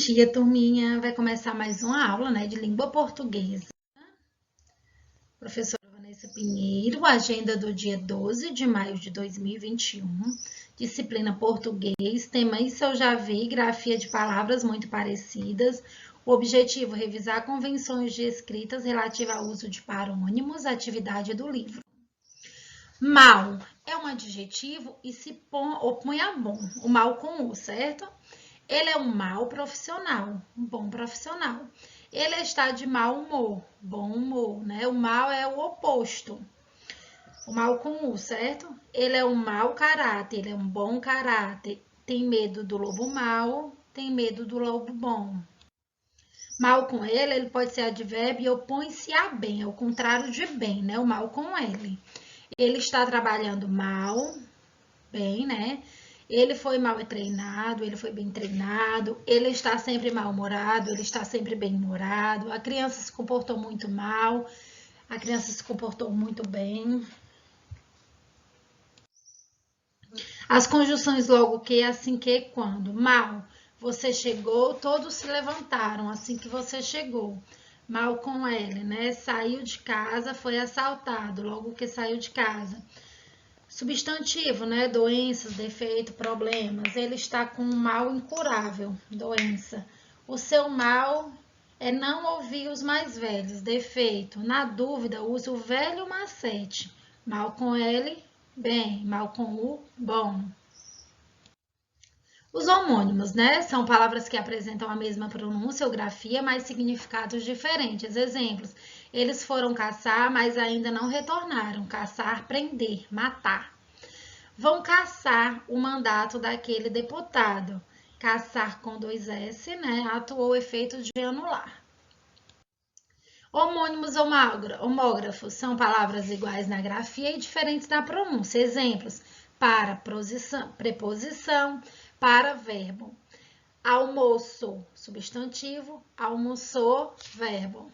dia, turminha. Vai começar mais uma aula, né, de língua portuguesa. Professora Vanessa Pinheiro, agenda do dia 12 de maio de 2021, disciplina português, tema Isso eu já vi, grafia de palavras muito parecidas. O objetivo, revisar convenções de escritas relativas ao uso de parônimos, atividade do livro. Mal é um adjetivo e se opõe a bom, o mal com o, certo? Ele é um mau profissional, um bom profissional. Ele está de mau humor, bom humor, né? O mal é o oposto. O mal com U, certo? Ele é um mau caráter, ele é um bom caráter. Tem medo do lobo mau, tem medo do lobo bom. Mal com ele pode ser advérbio e opõe-se a bem, é o contrário de bem, né? O mal com ele. Ele está trabalhando mal, bem, né? Ele foi mal treinado, ele foi bem treinado, ele está sempre mal-humorado, ele está sempre bem-humorado, a criança se comportou muito mal, a criança se comportou muito bem. As conjunções logo que, assim que, quando. Mal, você chegou, todos se levantaram assim que você chegou. Mal com ele, né? Saiu de casa, foi assaltado, logo que saiu de casa. Substantivo, né? Doenças, defeito, problemas. Ele está com um mal incurável, doença. O seu mal é não ouvir os mais velhos, defeito. Na dúvida, use o velho macete. Mal com ele, bem. Mal com o, bom. Os homônimos, né? São palavras que apresentam a mesma pronúncia ou grafia, mas significados diferentes. Exemplos: eles foram caçar, mas ainda não retornaram. Caçar, prender, matar. Vão caçar o mandato daquele deputado. Caçar com 2 S, né? Atuou o efeito de anular. Homônimos homógrafos são palavras iguais na grafia e diferentes na pronúncia. Exemplos: para preposição, para verbo. Almoço, substantivo, almoçou, verbo.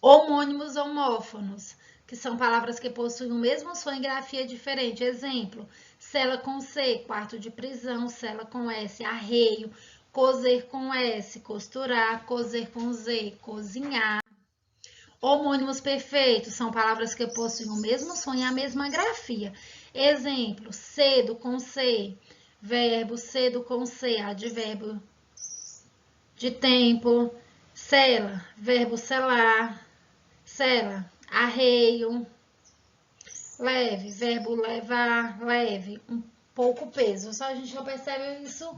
Homônimos homófonos, que são palavras que possuem o mesmo som e grafia diferente. Exemplo: cela com C, quarto de prisão, cela com S, arreio, cozer com S, costurar, cozer com Z, cozinhar. Homônimos perfeitos são palavras que possuem o mesmo som e a mesma grafia. Exemplo: cedo com C, verbo, cedo com C, advérbio de tempo, cela, verbo selar, cela, arreio, leve, verbo levar, leve, um pouco peso. Só a gente não percebe isso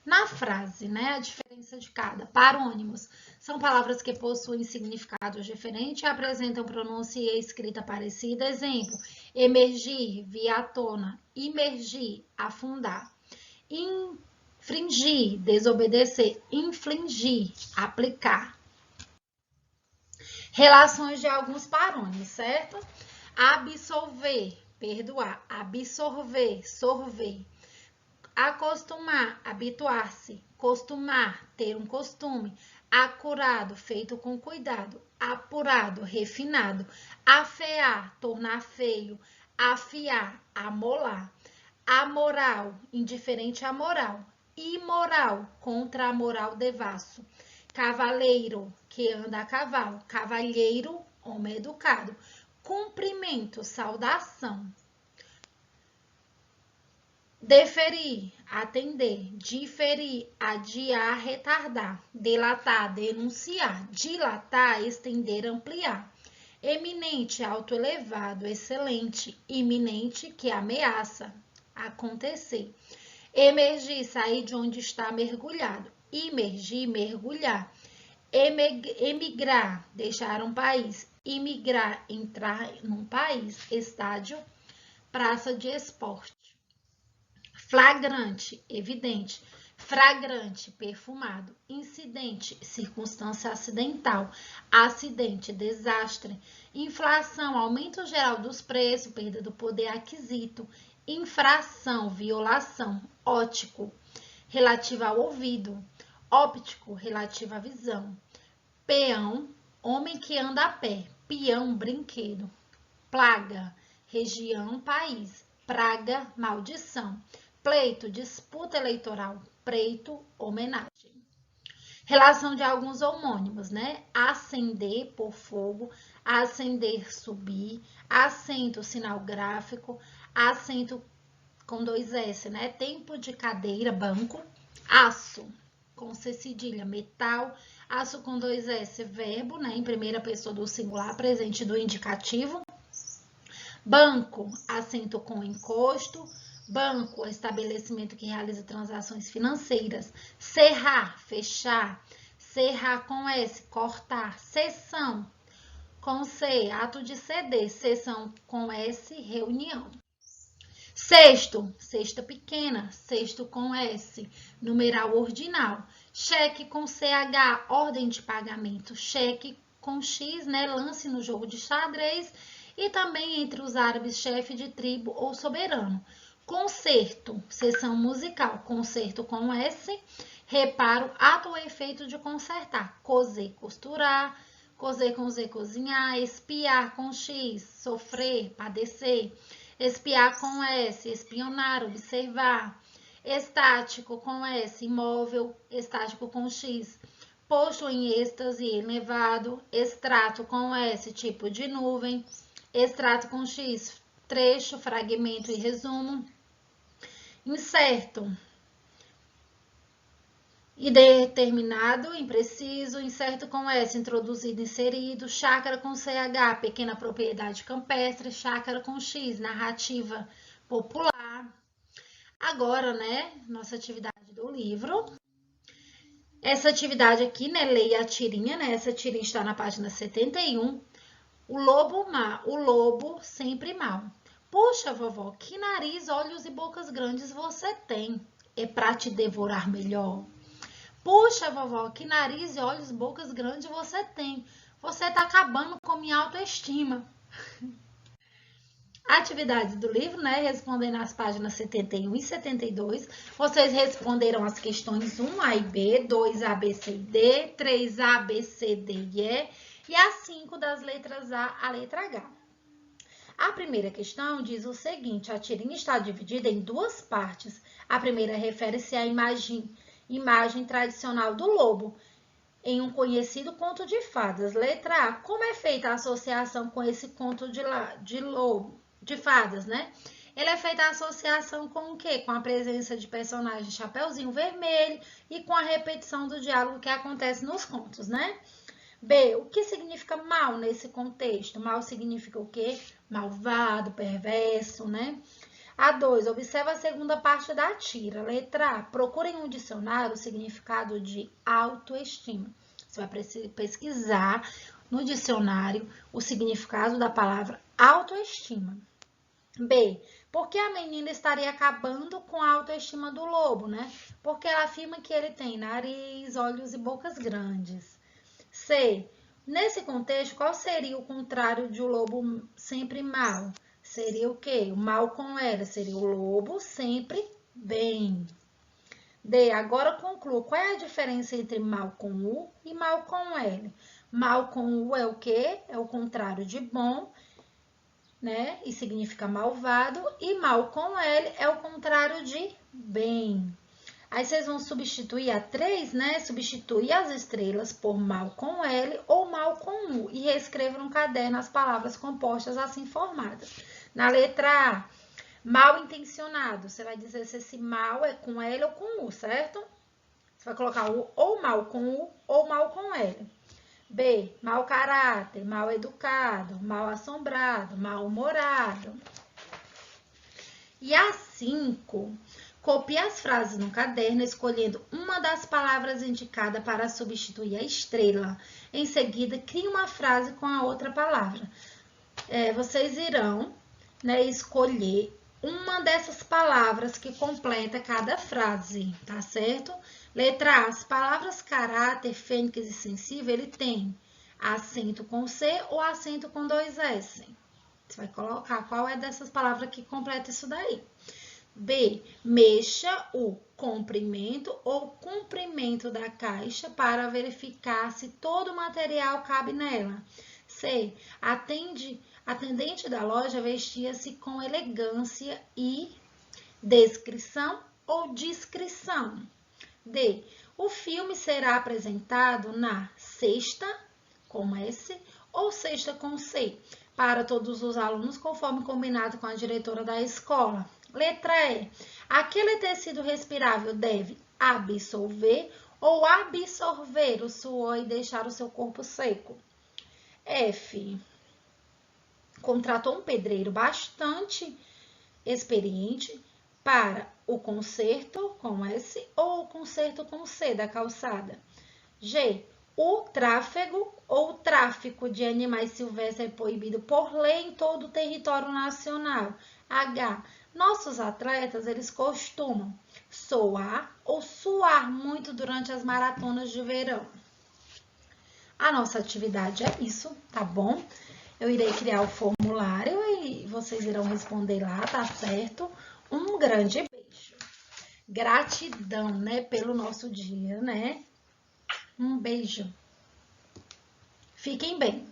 na frase, né? A diferença de cada. Parônimos são palavras que possuem significados diferentes e apresentam pronúncia e escrita parecida. Exemplo: emergir, vir à tona, imergir, afundar. Infringir, desobedecer, infligir, aplicar. Relações de alguns parônimos, certo? Absolver, perdoar. Absorver, sorver. Acostumar, habituar-se. Costumar, ter um costume. Acurado, feito com cuidado. Apurado, refinado. Afear, tornar feio. Afiar, amolar. Amoral, indiferente à moral. Imoral, contra a moral devasso. Cavaleiro, que anda a cavalo. Cavalheiro, homem educado. Cumprimento, saudação. Deferir, atender. Diferir, adiar, retardar. Delatar, denunciar. Dilatar, estender, ampliar. Eminente, alto elevado, excelente. Iminente, que ameaça acontecer. Emergir, sair de onde está mergulhado. Imergir, mergulhar. Emigrar, deixar um país. Imigrar, entrar num país. Estádio, praça de esporte. Flagrante, evidente. Fragrante, perfumado. Incidente, circunstância acidental. Acidente, desastre. Inflação, aumento geral dos preços, perda do poder aquisito. Infração, violação. Ótico, relativo ao ouvido. Óptico, relativo à visão. Peão, homem que anda a pé. Peão, brinquedo. Plaga, região, país. Praga, maldição. Pleito, disputa eleitoral. Preito, homenagem. Relação de alguns homônimos, né? Acender, por fogo, acender, subir, assento, sinal gráfico, assento com 2 S, né? Tempo de cadeira, banco, aço, com C cedilha, metal, aço com 2 S, verbo, né? Em primeira pessoa do singular, presente do indicativo. Banco, assento com encosto. Banco, estabelecimento que realiza transações financeiras. Cerrar, fechar. Cerrar com S, cortar. Sessão, com C, ato de ceder. Sessão com S, reunião. Sexto, cesta pequena. Sexto com S, numeral ordinal. Cheque com CH, ordem de pagamento. Cheque com X, né, lance no jogo de xadrez. E também entre os árabes, chefe de tribo ou soberano. Concerto, sessão musical. Concerto com S. Reparo, ato ou efeito de consertar. Coser, costurar. Cozer com Z, cozinhar. Espiar com X, sofrer, padecer. Espiar com S, espionar, observar. Estático com S, imóvel. Estático com X, posto em êxtase, elevado. Extrato com S, tipo de nuvem. Extrato com X, trecho, fragmento e resumo. Incerto, indeterminado, impreciso. Incerto com S, introduzido, inserido. Chácara com CH, pequena propriedade campestre. Chácara com X, narrativa popular. Agora, né, nossa atividade do livro. Essa atividade aqui, né, leia a tirinha, né? Essa tirinha está na página 71. O lobo sempre mal. Puxa, vovó, que nariz, olhos e bocas grandes você tem. É para te devorar melhor. Puxa, vovó, que nariz e olhos e bocas grandes você tem. Você está acabando com minha autoestima. Atividades do livro, né? Respondendo nas páginas 71 e 72. Vocês responderam as questões 1A e B, 2A, B, C e D, 3A, B, C, D e E, e as 5 das letras A à letra H. A primeira questão diz o seguinte: a tirinha está dividida em 2 partes. A primeira refere-se à imagem tradicional do lobo, em um conhecido conto de fadas. Letra A. Como é feita a associação com esse conto de fadas, né? Ele é feita a associação com o quê? Com a presença de personagens Chapeuzinho Vermelho e com a repetição do diálogo que acontece nos contos, né? B. O que significa mal nesse contexto? Mal significa o quê? Malvado, perverso, né? A2. Observa a segunda parte da tira. Letra A. Procure em um dicionário o significado de autoestima. Você vai pesquisar no dicionário o significado da palavra autoestima. B. Por que a menina estaria acabando com a autoestima do lobo, né? Porque ela afirma que ele tem nariz, olhos e bocas grandes. C. Nesse contexto, qual seria o contrário de o lobo sempre mal? Seria o quê? O mal com L. Seria o lobo sempre bem. D. Agora conclua. Qual é a diferença entre mal com U e mal com L? Mal com U é o quê? É o contrário de bom, né? E significa malvado. E mal com L é o contrário de bem. Aí vocês vão substituir a 3, né? Substituir as estrelas por mal com L ou mal com U. E reescreva no caderno as palavras compostas assim formadas. Na letra A, mal intencionado. Você vai dizer se esse mal é com L ou com U, certo? Você vai colocar ou mal com U ou mal com L. B, mau caráter, mal educado, mal assombrado, mal-humorado. E a 5, copie as frases no caderno, escolhendo uma das palavras indicadas para substituir a estrela. Em seguida, crie uma frase com a outra palavra. Vocês irão, né, escolher uma dessas palavras que completa cada frase, tá certo? Letra A, as palavras caráter, fênix e sensível, ele tem acento com C ou acento com 2 S. Você vai colocar qual é dessas palavras que completa isso daí. B, mexa o comprimento ou comprimento da caixa para verificar se todo o material cabe nela. C, atendente da loja vestia-se com elegância e descrição ou descrição. D, o filme será apresentado na sexta, com S, ou sexta com C, para todos os alunos, conforme combinado com a diretora da escola. Letra E, aquele tecido respirável deve absolver ou absorver o suor e deixar o seu corpo seco. F, contratou um pedreiro bastante experiente para o conserto com S ou o conserto com C da calçada. G, o tráfego ou tráfico de animais silvestres é proibido por lei em todo o território nacional. H, nossos atletas, eles costumam soar ou suar muito durante as maratonas de verão. A nossa atividade é isso, tá bom? Eu irei criar o formulário e vocês irão responder lá, tá certo? Um grande beijo. Gratidão, né, pelo nosso dia, né? Um beijo. Fiquem bem.